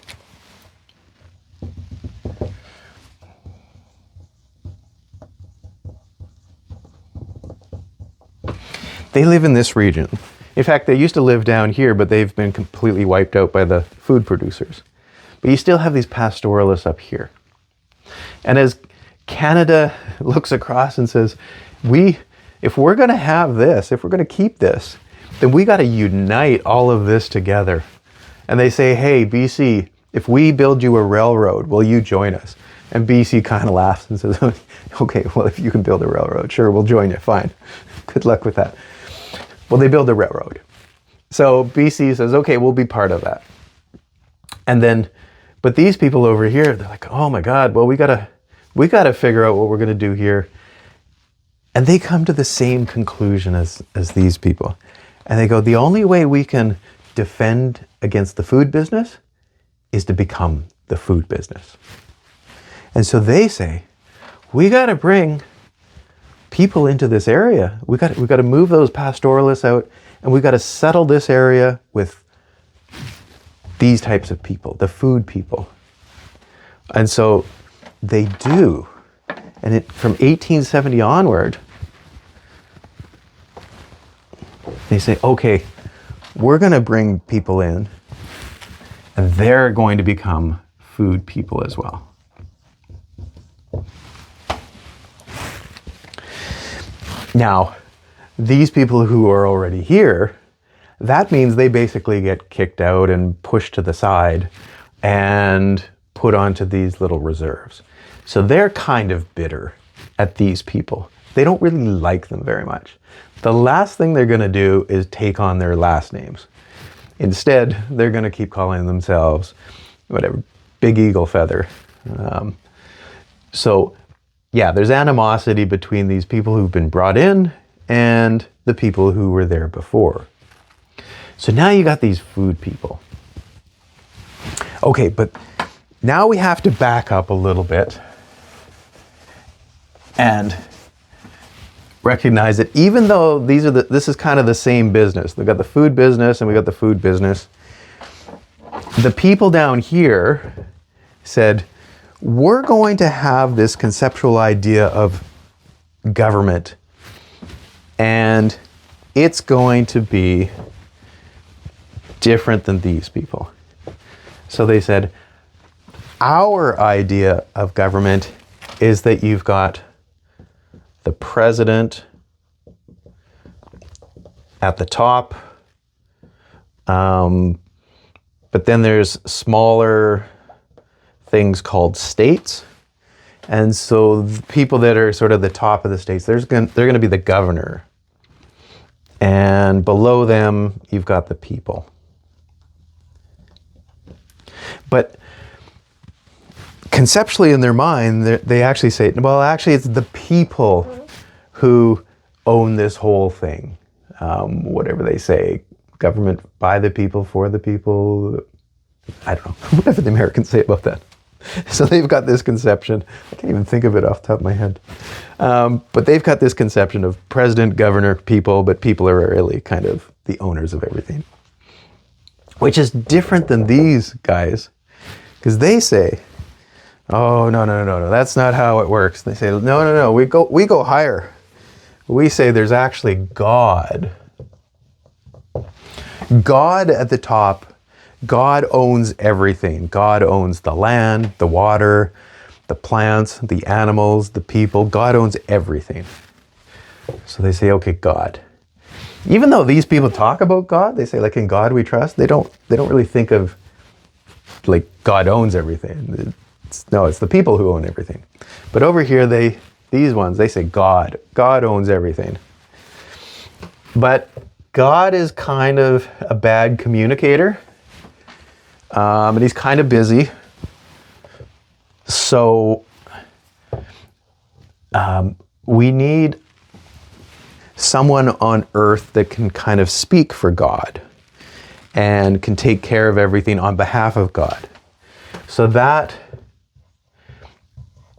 in this region. In fact, they used to live down here, but they've been completely wiped out by the food producers. But you still have these pastoralists up here. And as Canada looks across and says, if we're going to have this, if we're going to keep this, then we got to unite all of this together. And they say, hey, BC, if we build you a railroad, will you join us? And BC kind of laughs and says, okay, well, if you can build a railroad, sure, we'll join you, fine. Good luck with that. Well, they build a railroad. So BC says, okay, we'll be part of that. And then, but these people over here, they're like, oh my God, well, we gotta figure out what we're gonna do here. And they come to the same conclusion as these people. And they go, the only way we can defend against the food business is to become the food business. And so they say, we gotta bring people into this area. We got to move those pastoralists out, and we got to settle this area with these types of people, the food people. And so they do. And from 1870 onward, they say, okay, we're going to bring people in, and they're going to become food people as well. Now, these people who are already here, that means they basically get kicked out and pushed to the side and put onto these little reserves. So they're kind of bitter at these people. They don't really like them very much. The last thing they're going to do is take on their last names. Instead, they're going to keep calling themselves, whatever, Big Eagle Feather. So yeah, there's animosity between these people who've been brought in and the people who were there before. So now you got these food people. Okay, but now we have to back up a little bit and recognize that even though this is kind of the same business, we got the food business and we got the food business, the people down here said, we're going to have this conceptual idea of government, and it's going to be different than these people. So they said, our idea of government is that you've got the president at the top, but then there's smaller things called states. And so the people that are sort of the top of the states, they're going to be the governor. And below them, you've got the people. But conceptually in their mind, they actually say, well, actually it's the people who own this whole thing. Whatever they say, government by the people, for the people. I don't know, whatever the Americans say about that. So they've got this conception, I can't even think of it off the top of my head, but they've got this conception of president, governor, people, but people are really kind of the owners of everything. Which is different than these guys, because they say, Oh, no, no, no, no, that's not how it works. They say, no, no, no, we go higher. We say there's actually God. God at the top, God owns everything. God owns the land, the water, the plants, the animals, the people. God owns everything. So they say, okay, God. Even though these people talk about God, they say, like, in God we trust, they don't really think of, like, God owns everything. It's the people who own everything. But over here, these ones, they say God. God owns everything. But God is kind of a bad communicator. And he's kind of busy. So we need someone on earth that can kind of speak for God and can take care of everything on behalf of God. So that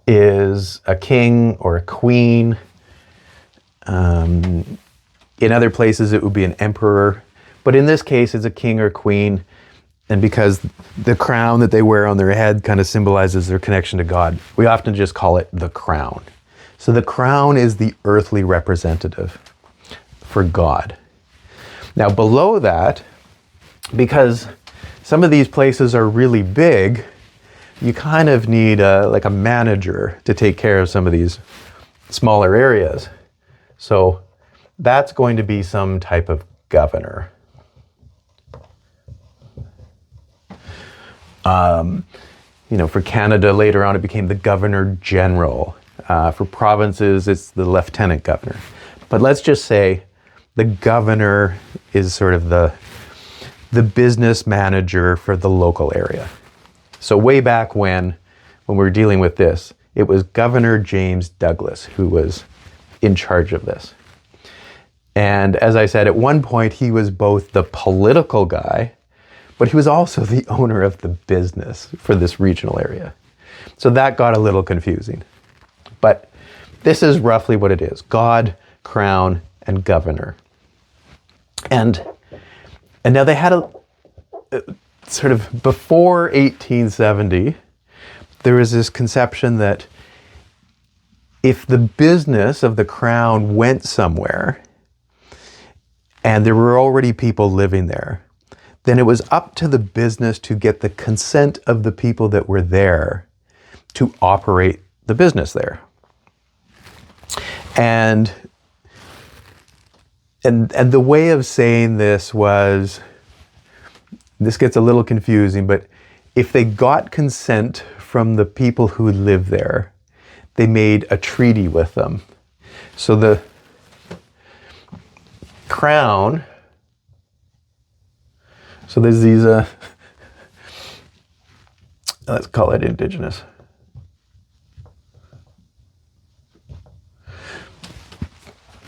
is a king or a queen. In other places, it would be an emperor. But in this case, it's a king or queen. And because the crown that they wear on their head kind of symbolizes their connection to God, we often just call it the crown. So the crown is the earthly representative for God. Now below that, because some of these places are really big, you kind of need like a manager to take care of some of these smaller areas. So that's going to be some type of governor. For Canada, later on, it became the Governor General. For provinces, it's the Lieutenant Governor. But let's just say the governor is sort of the business manager for the local area. So way back when we were dealing with this, it was Governor James Douglas who was in charge of this. And as I said, at one point, he was both the political guy, but he was also the owner of the business for this regional area. So that got a little confusing. But this is roughly what it is: God, crown, and governor. And now they had a sort of, before 1870, there was this conception that if the business of the crown went somewhere and there were already people living there, then it was up to the business to get the consent of the people that were there to operate the business there. And the way of saying this was, this gets a little confusing, but if they got consent from the people who live there, they made a treaty with them. So the crown, so there's these, let's call it indigenous.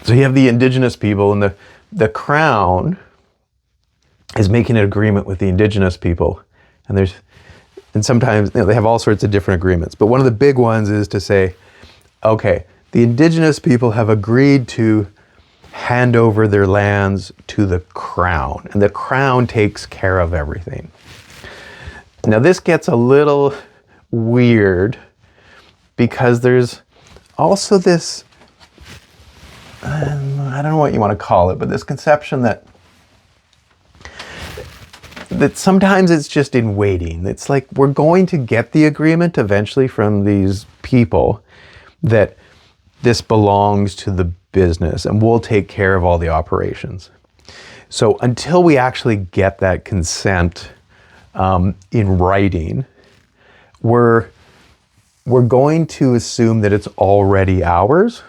So you have the indigenous people, and the crown is making an agreement with the indigenous people. And sometimes they have all sorts of different agreements. But one of the big ones is to say, okay, the indigenous people have agreed to hand over their lands to the crown, and the crown takes care of everything. Now this gets a little weird because there's also this, I don't know what you want to call it, but this conception that sometimes it's just in waiting. It's like we're going to get the agreement eventually from these people that this belongs to the business and we'll take care of all the operations. So until we actually get that consent in writing, we're going to assume that it's already ours,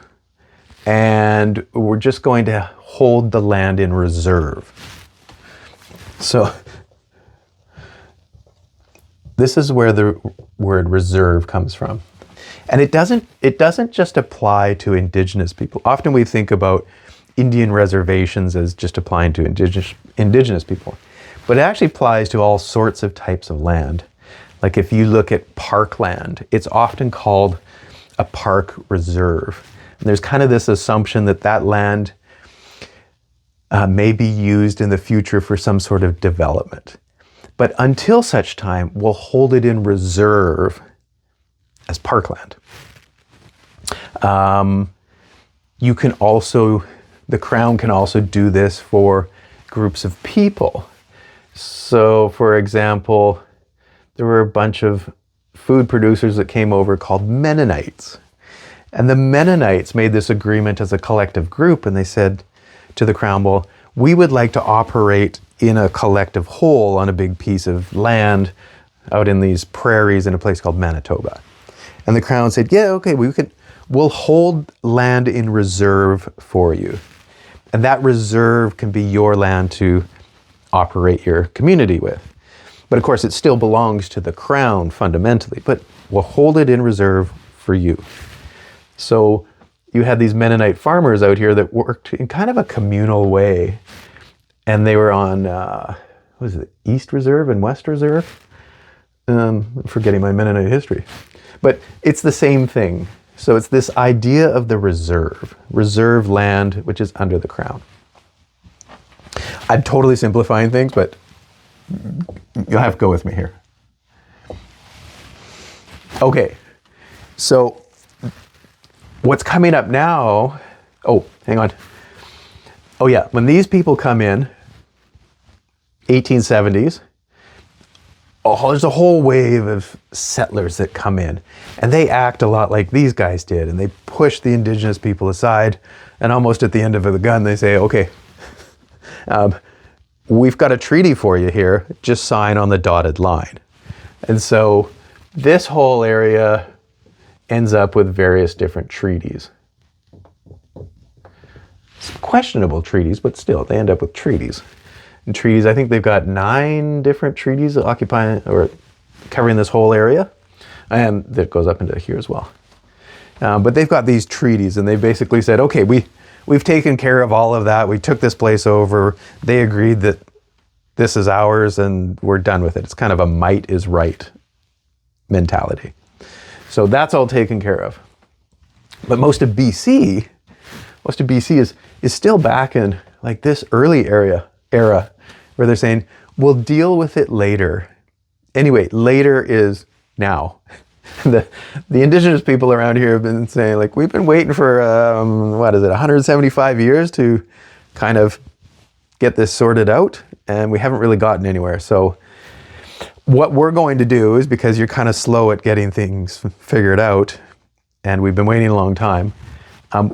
and we're just going to hold the land in reserve. So this is where the word reserve comes from. And it doesn't just apply to indigenous people. Often we think about Indian reservations as just applying to indigenous people. But it actually applies to all sorts of types of land. Like if you look at parkland, it's often called a park reserve. And there's kind of this assumption that that land may be used in the future for some sort of development. But until such time, we'll hold it in reserve as parkland. You can also, the Crown can also do this for groups of people. So, for example, there were a bunch of food producers that came over called Mennonites. And the Mennonites made this agreement as a collective group, and they said to the Crown, well, we would like to operate in a collective whole on a big piece of land out in these prairies in a place called Manitoba. And the Crown said, yeah, okay, we'll hold land in reserve for you. And that reserve can be your land to operate your community with. But of course, it still belongs to the Crown fundamentally, but we'll hold it in reserve for you. So you had these Mennonite farmers out here that worked in kind of a communal way. And they were on, what was it, East Reserve and West Reserve? I'm forgetting my Mennonite history. But it's the same thing. So it's this idea of the reserve land, which is under the Crown. I'm totally simplifying things, but you'll have to go with me here. Okay, so what's coming up now, oh, hang on. Oh yeah, when these people come in, 1870s, there's a whole wave of settlers that come in, and they act a lot like these guys did, and they push the indigenous people aside, and almost at the end of the gun, they say, okay, we've got a treaty for you here, just sign on the dotted line. And so this whole area ends up with various different treaties. Some questionable treaties, but still, they end up with treaties. And treaties, I think they've got 9 different treaties occupying or covering this whole area, and that goes up into here as well. But they've got these treaties, and they basically said, okay, we've taken care of all of that. We took this place over. They agreed that this is ours, and we're done with it. It's kind of a might is right mentality. So that's all taken care of. But most of BC is still back in like this early era where they're saying, we'll deal with it later. Anyway, later is now. The indigenous people around here have been saying, like, we've been waiting for, 175 years to kind of get this sorted out, and we haven't really gotten anywhere. So what we're going to do is, because you're kind of slow at getting things figured out, and we've been waiting a long time,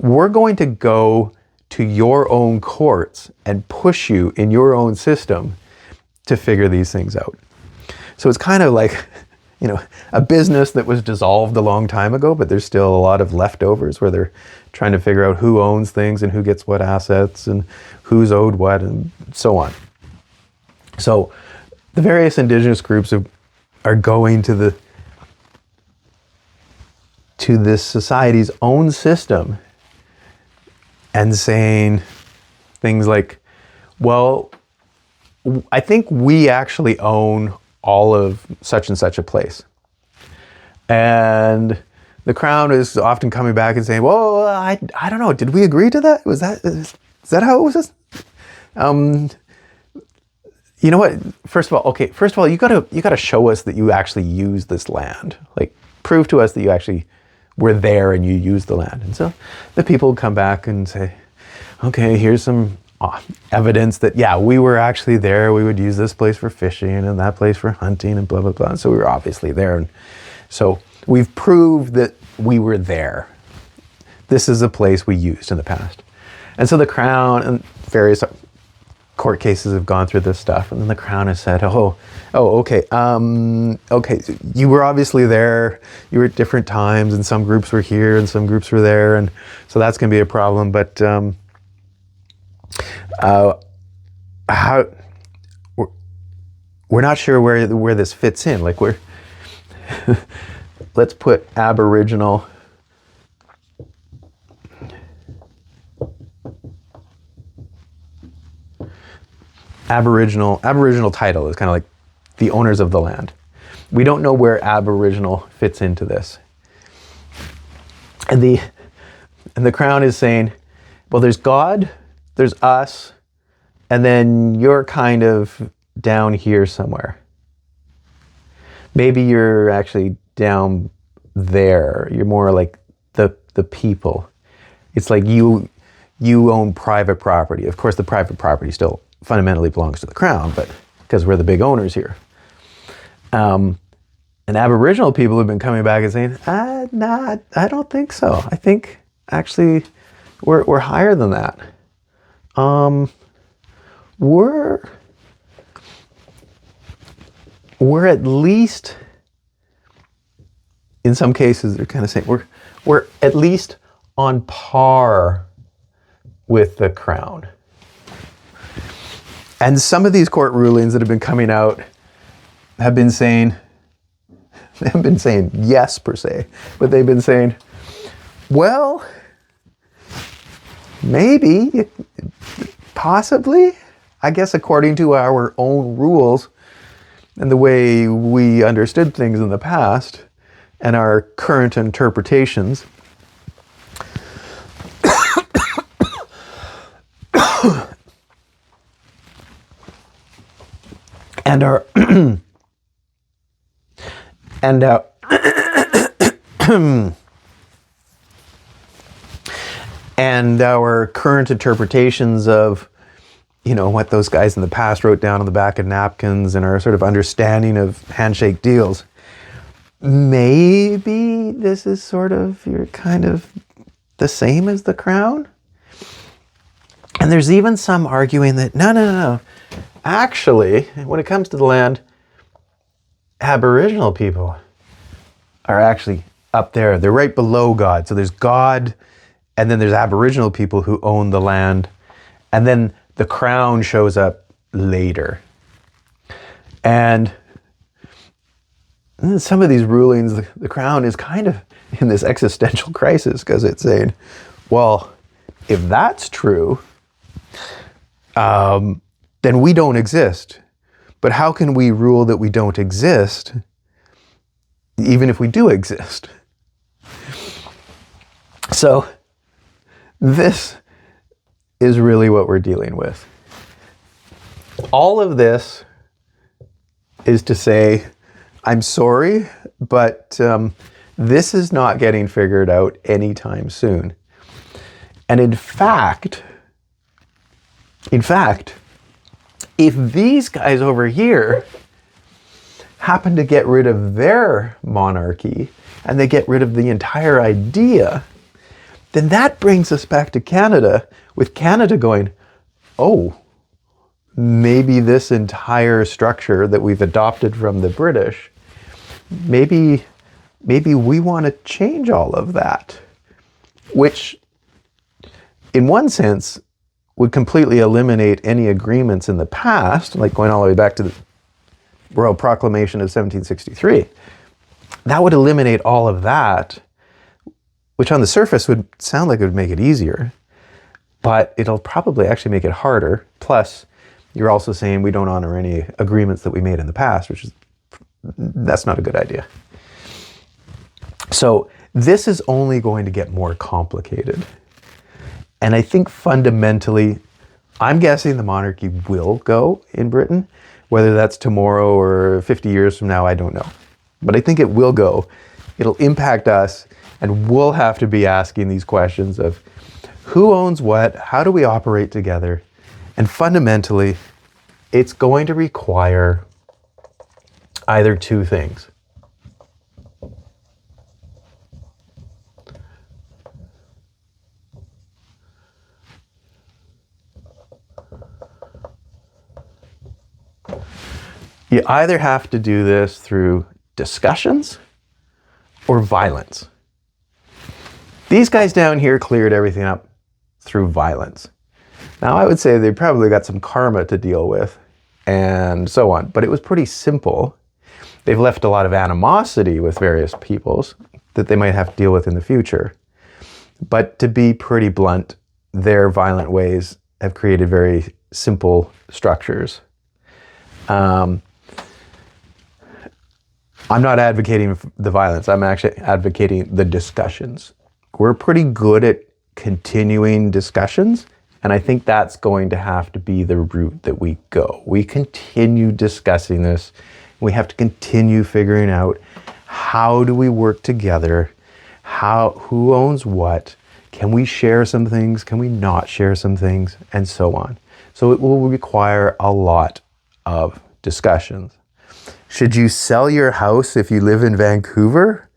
we're going to go to your own courts and push you in your own system to figure these things out. So it's kind of like, a business that was dissolved a long time ago, but there's still a lot of leftovers where they're trying to figure out who owns things and who gets what assets and who's owed what and so on. So the various indigenous groups are going to this society's own system and saying things like, well, I think we actually own all of such and such a place. And the Crown is often coming back and saying, well, I don't know, did we agree to that? Is that how it was? You know what? First of all, you gotta show us that you actually use this land. Like, prove to us that you actually were there and you used the land. And so the people would come back and say, okay, here's some evidence that, yeah, we were actually there. We would use this place for fishing and that place for hunting and blah, blah, blah. And so we were obviously there. And so we've proved that we were there. This is a place we used in the past. And so the Crown and various court cases have gone through this stuff. And then the Crown has said, okay, so you were obviously there. You were at different times, and some groups were here and some groups were there. And so that's going to be a problem. But we're not sure where this fits in. Like, let's put Aboriginal. Aboriginal title is kind of like the owners of the land. We don't know where Aboriginal fits into this. And the Crown is saying, well, there's God, there's us, and then you're kind of down here somewhere. Maybe you're actually down there. You're more like the people. It's like you own private property. Of course, the private property still fundamentally belongs to the crown, but because we're the big owners here. And Aboriginal people have been coming back and saying, nah, I don't think so. I think actually we're higher than that. We're at least, in some cases, they're kind of saying we're at least on par with the crown. And some of these court rulings that have been coming out have been saying, they haven't been saying yes per se, but they've been saying, well, maybe, possibly, I guess according to our own rules and the way we understood things in the past and our current interpretations. And our and our current interpretations of, you know, what those guys in the past wrote down on the back of napkins and our sort of understanding of handshake deals. Maybe this is sort of, you're kind of the same as the crown. And there's even some arguing that no. Actually, when it comes to the land, Aboriginal people are actually up there. They're right below God. So there's God, and then there's Aboriginal people who own the land, and then the crown shows up later. And in some of these rulings, the crown is kind of in this existential crisis because it's saying, well, if that's true, then we don't exist. But how can we rule that we don't exist, even if we do exist? So this is really what we're dealing with. All of this is to say, I'm sorry, but this is not getting figured out anytime soon. And in fact, if these guys over here happen to get rid of their monarchy and they get rid of the entire idea, then that brings us back to Canada, with Canada going, oh, maybe this entire structure that we've adopted from the British, maybe we want to change all of that, which in one sense would completely eliminate any agreements in the past, like going all the way back to the Royal Proclamation of 1763. That would eliminate all of that, which on the surface would sound like it would make it easier, but it'll probably actually make it harder. Plus, you're also saying we don't honor any agreements that we made in the past, that's not a good idea. So this is only going to get more complicated. And I think fundamentally, I'm guessing the monarchy will go in Britain. Whether that's tomorrow or 50 years from now, I don't know. But I think it will go. It'll impact us, and we'll have to be asking these questions of who owns what, how do we operate together? And fundamentally, it's going to require either two things. You either have to do this through discussions or violence. These guys down here cleared everything up through violence. Now, I would say they probably got some karma to deal with and so on, but it was pretty simple. They've left a lot of animosity with various peoples that they might have to deal with in the future. But to be pretty blunt, their violent ways have created very simple structures. I'm not advocating the violence. I'm actually advocating the discussions. We're pretty good at continuing discussions, and I think that's going to have to be the route that we go. We continue discussing this. We have to continue figuring out How do we work together? Who owns what? Can we share some things? Can we not share some things? And so on. So it will require a lot of discussions. Should you sell your house if you live in Vancouver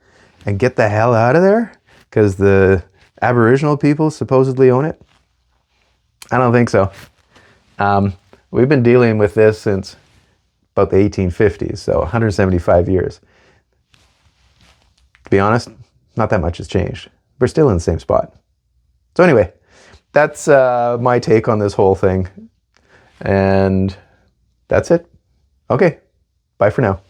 and get the hell out of there because the Aboriginal people supposedly own it? I don't think so. We've been dealing with this since about the 1850s, so 175 years. To be honest, not that much has changed. We're still in the same spot. So anyway, that's my take on this whole thing. And that's it. Okay, bye for now.